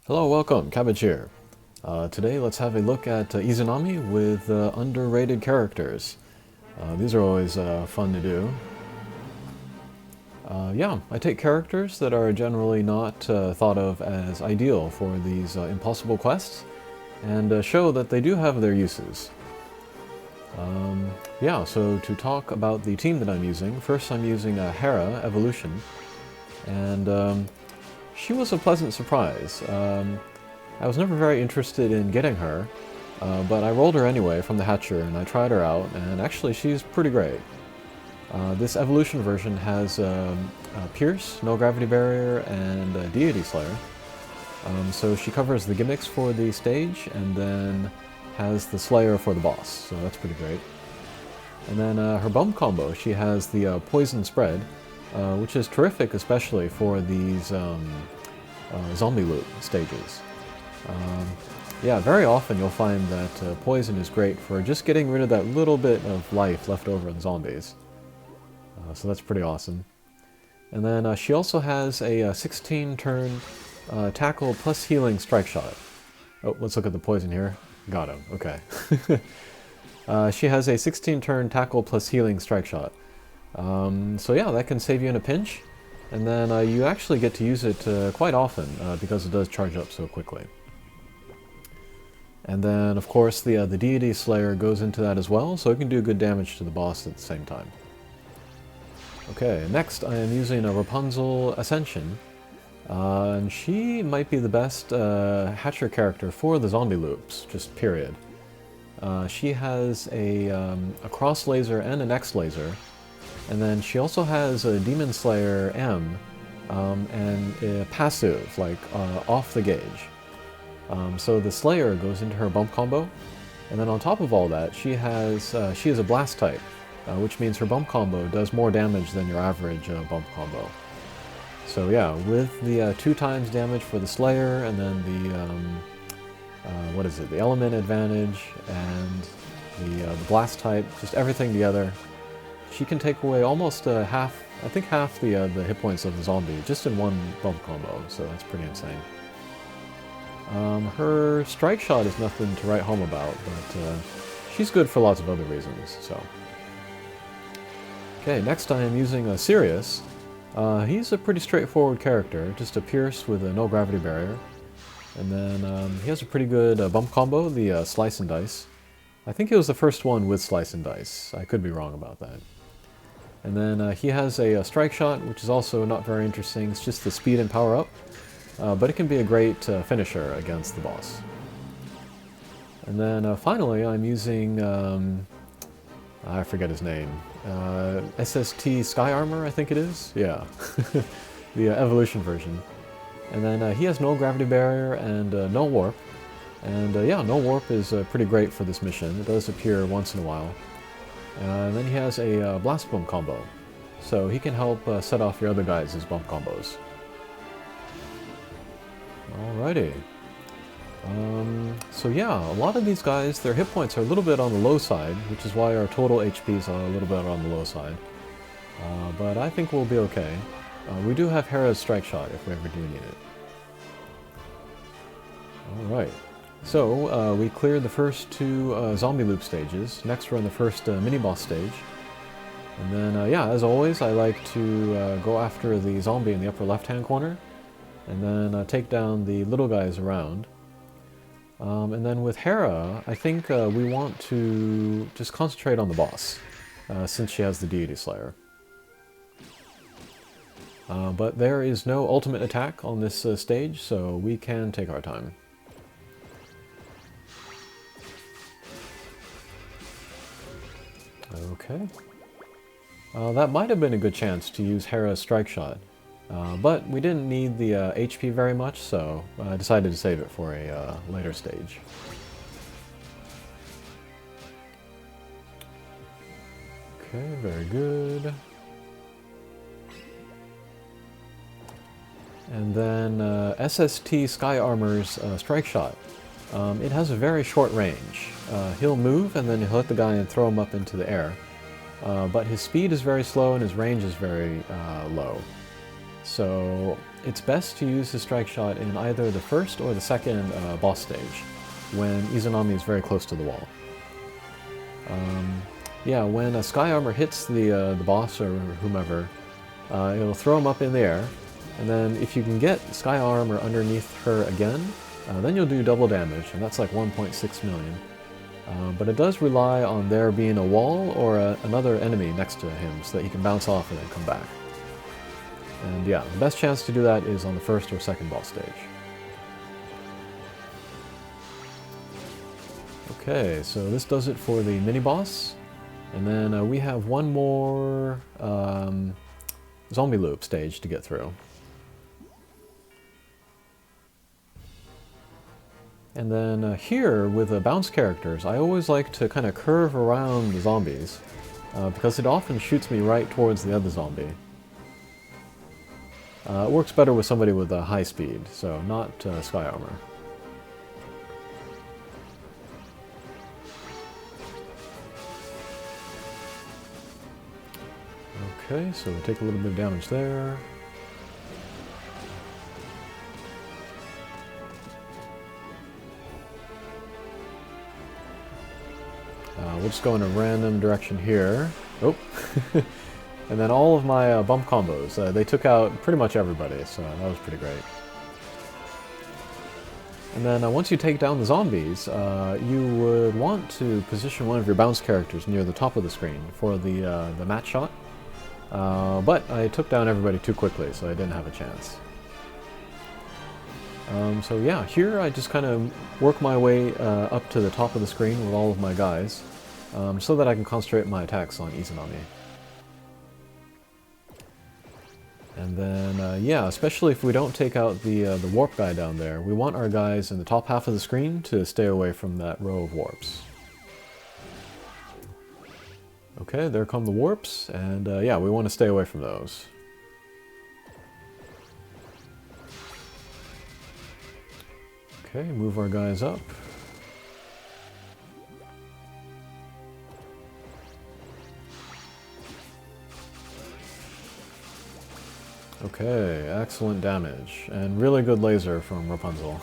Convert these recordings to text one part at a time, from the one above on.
Hello, welcome, Cabbage here. Today let's have a look at Izanami with underrated characters. These are always fun to do. Yeah, I take characters that are generally not thought of as ideal for these impossible quests and show that they do have their uses. Yeah, so to talk about the team that I'm using, first I'm using Hera Evolution, and she was a pleasant surprise. I was never very interested in getting her, but I rolled her anyway from the hatcher and I tried her out, and actually she's pretty great. This evolution version has Pierce, No Gravity Barrier, and Deity Slayer. So she covers the gimmicks for the stage and then has the Slayer for the boss, so that's pretty great. And then her bump combo, she has the Poison Spread, which is terrific especially for these zombie loop stages. Yeah, very often you'll find that poison is great for just getting rid of that little bit of life left over in zombies. So that's pretty awesome. And then she also has a 16-turn tackle plus healing strike shot. Oh, let's look at the poison here. Got him, okay. She has a 16-turn tackle plus healing strike shot. So yeah, that can save you in a pinch. And then you actually get to use it quite often because it does charge up so quickly. And then, of course, the Deity Slayer goes into that as well, so it can do good damage to the boss at the same time. Okay, next I am using a Rapunzel Ascension, and she might be the best Hatcher character for the zombie loops, just period. She has a cross laser and an X laser, and then she also has a Demon Slayer M, and a passive, like off the gauge. So the Slayer goes into her bump combo, and then on top of all that, she is a blast type, which means her bump combo does more damage than your average bump combo. So yeah, with the 2 times damage for the Slayer, and then the element advantage, and the blast type, just everything together, she can take away almost half the hit points of the zombie just in one bump combo, so that's pretty insane. Her strike shot is nothing to write home about, but she's good for lots of other reasons, so. Okay, next I am using Sirius. He's a pretty straightforward character, just a Pierce with a no gravity barrier. And then he has a pretty good bump combo, the Slice and Dice. I think it was the first one with Slice and Dice. I could be wrong about that. And then he has a strike shot, which is also not very interesting. It's just the speed and power up. But it can be a great finisher against the boss. And then finally I'm using, I forget his name, SST Sky Armor, I think it is? Yeah, the evolution version. And then he has no gravity barrier and no warp. And yeah, no warp is pretty great for this mission. It does appear once in a while. And then he has a blast bump combo. So he can help set off your other guys' bump combos. Alrighty. So yeah, a lot of these guys, their hit points are a little bit on the low side, which is why our total HPs are a little bit on the low side. But I think we'll be okay. We do have Hera's strike shot if we ever do need it. Alright. So, we cleared the first 2 zombie loop stages. Next we're on the first mini-boss stage. And then, yeah, as always, I like to go after the zombie in the upper left-hand corner, and then take down the little guys around. And then with Hera, I think we want to just concentrate on the boss, since she has the Deity Slayer. But there is no ultimate attack on this stage, so we can take our time. Okay. That might have been a good chance to use Hera's strike shot. But we didn't need the HP very much, so I decided to save it for a later stage. Okay, very good. And then SST Sky Armor's strike shot. It has a very short range. He'll move and then he'll hit the guy and throw him up into the air. But his speed is very slow and his range is very low. So it's best to use the strike shot in either the first or the second boss stage, when Izanami is very close to the wall. Yeah, when a Sky Armor hits the boss or whomever, it'll throw him up in the air, and then if you can get Sky Armor underneath her again, then you'll do double damage, and that's like 1.6 million. But it does rely on there being a wall or another enemy next to him so that he can bounce off and then come back. And yeah, the best chance to do that is on the first or second boss stage. Okay, so this does it for the mini-boss. And then we have one more zombie loop stage to get through. And then here, with the bounce characters, I always like to kind of curve around the zombies, because it often shoots me right towards the other zombie. It works better with somebody with a high speed, so not Sky Armor. Okay, so we take a little bit of damage there. We'll just go in a random direction here. Oh! And then all of my bump combos, they took out pretty much everybody, so that was pretty great. And then once you take down the zombies, you would want to position one of your bounce characters near the top of the screen for the match shot. But I took down everybody too quickly, so I didn't have a chance. So yeah, here I just kind of work my way up to the top of the screen with all of my guys, so that I can concentrate my attacks on Izanami. And then, yeah, especially if we don't take out the warp guy down there, we want our guys in the top half of the screen to stay away from that row of warps. Okay, there come the warps, and yeah, we want to stay away from those. Okay, move our guys up. Okay, excellent damage, and really good laser from Rapunzel.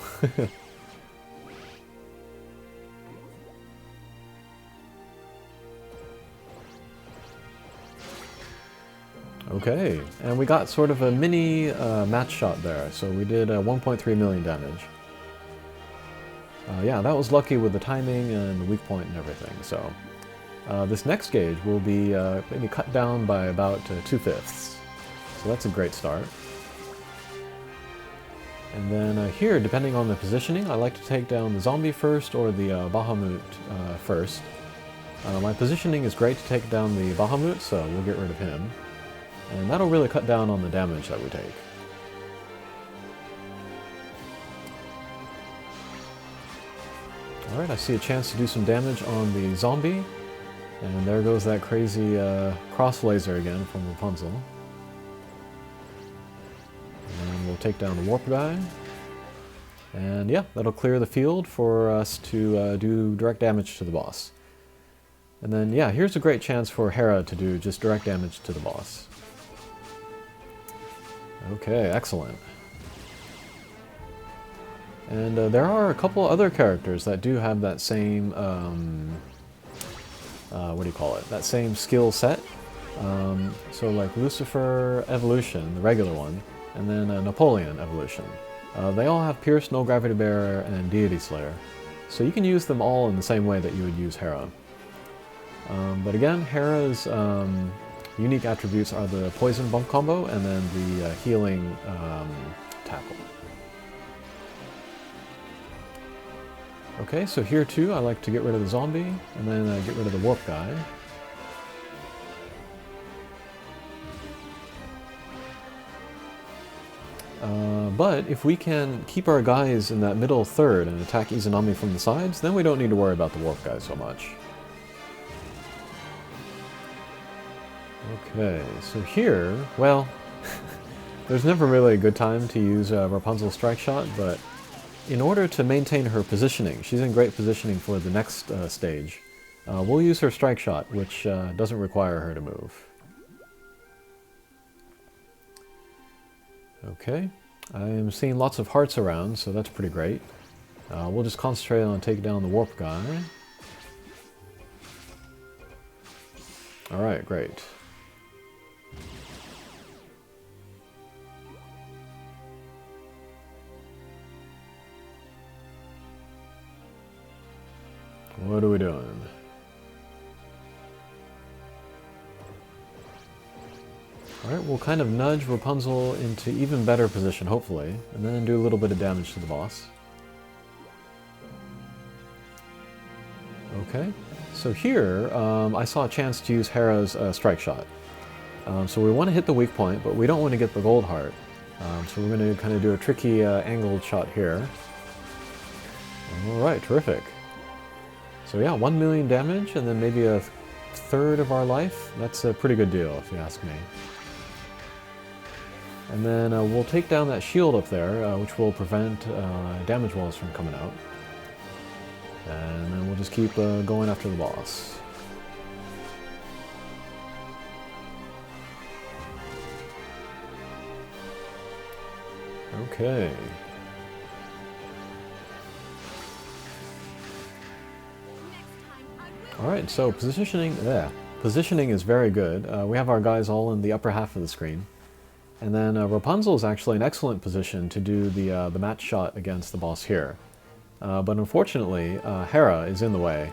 Okay, and we got sort of a mini match shot there, so we did 1.3 million damage. Yeah, that was lucky with the timing and the weak point and everything, so... this next gauge will be maybe cut down by about 2/5. So that's a great start. And then here, depending on the positioning, I like to take down the zombie first or the Bahamut first. My positioning is great to take down the Bahamut, so we'll get rid of him. And that'll really cut down on the damage that we take. Alright, I see a chance to do some damage on the zombie. And there goes that crazy cross laser again from Rapunzel. And we'll take down the warp guy. And yeah, that'll clear the field for us to do direct damage to the boss. And then yeah, here's a great chance for Hera to do just direct damage to the boss. Okay, excellent. And there are a couple other characters that do have that same, what do you call it? That same skill set. So like Lucifer Evolution, the regular one, and then Napoleon Evolution. They all have Pierce, No Gravity Barrier, and Deity Slayer. So you can use them all in the same way that you would use Hera. But again, Hera's unique attributes are the Poison Bump combo and then the Healing Tackle. Okay, so here too, I like to get rid of the zombie, and then get rid of the warp guy. But if we can keep our guys in that middle third and attack Izanami from the sides, then we don't need to worry about the warp guy so much. Okay, so here, well, there's never really a good time to use Rapunzel's strike shot, but in order to maintain her positioning, she's in great positioning for the next stage, we'll use her strike shot, which doesn't require her to move. Okay, I'm seeing lots of hearts around, so that's pretty great. We'll just concentrate on taking down the warp guy. Alright, great. What are we doing? Alright, we'll kind of nudge Rapunzel into even better position, hopefully, and then do a little bit of damage to the boss. Okay, so here I saw a chance to use Hera's strike shot. So we want to hit the weak point, but we don't want to get the gold heart. So we're going to kind of do a tricky angled shot here. Alright, terrific. So yeah, 1 million damage and then maybe a third of our life. That's a pretty good deal, if you ask me. And then we'll take down that shield up there, which will prevent damage walls from coming out. And then we'll just keep going after the boss. Okay. Alright, so positioning is very good. We have our guys all in the upper half of the screen. And then Rapunzel is actually an excellent position to do the match shot against the boss here. But unfortunately, Hera is in the way.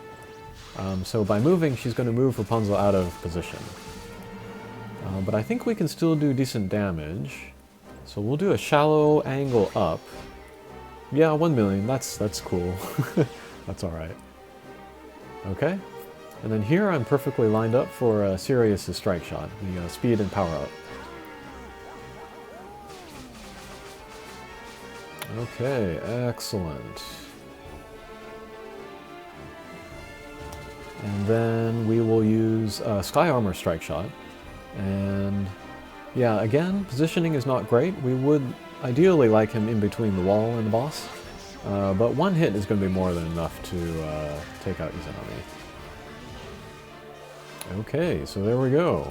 So by moving, she's going to move Rapunzel out of position. But I think we can still do decent damage. So we'll do a shallow angle up. Yeah, 1 million, that's cool. That's alright. Okay. And then here I'm perfectly lined up for Sirius's strike shot, the speed and power up. Okay, excellent. And then we will use Sky Armor Strike Shot. And yeah, again, positioning is not great. We would ideally like him in between the wall and the boss. But one hit is going to be more than enough to take out Izanami. Okay, so there we go.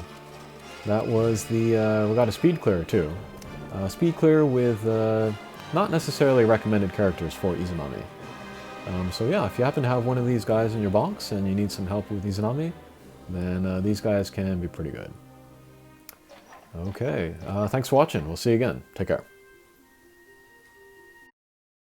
That was the... we got a speed clear too. Speed clear with not necessarily recommended characters for Izanami. So yeah, if you happen to have one of these guys in your box and you need some help with Izanami, then these guys can be pretty good. Okay, thanks for watching. We'll see you again. Take care.